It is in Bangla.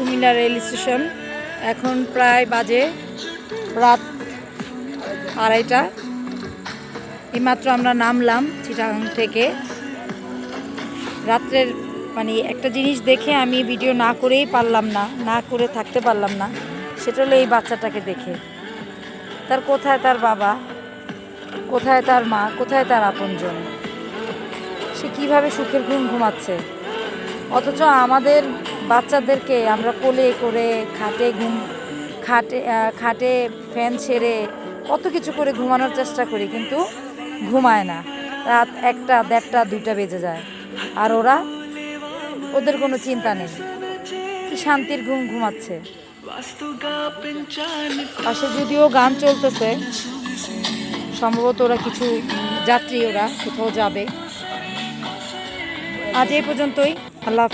Comilla rail station. এখন প্রায় বাজে রাত 2:30। এইমাত্র আমরা নামলাম চিটাগাং থেকে। রাত্রের একটা জিনিস দেখে আমি ভিডিও না করেই পারলাম না করে থাকতে পারলাম না। সেটা হলো এই বাচ্চাটাকে দেখে, তার কোথায় তার বাবা, কোথায় তার মা, কোথায় তার আপনজন, সে কীভাবে সুখের ঘুম ঘুমাচ্ছে। অথচ আমাদের বাচ্চাদেরকে আমরা কোলে করে খাটে ফ্যান ছেড়ে কত কিছু করে ঘুমানোর চেষ্টা করি, কিন্তু ঘুমায় না। রাত 1টা, 1:30, 2টা বেজে যায়, আর ওদের কোনো চিন্তা নেই, কি শান্তির ঘুম ঘুমাচ্ছে। পাশে যদিও গান চলতেছে, সম্ভবত ওরা কিছু যাত্রী, ওরা কোথাও যাবে। আজ এই পর্যন্তই। আল্লাহ।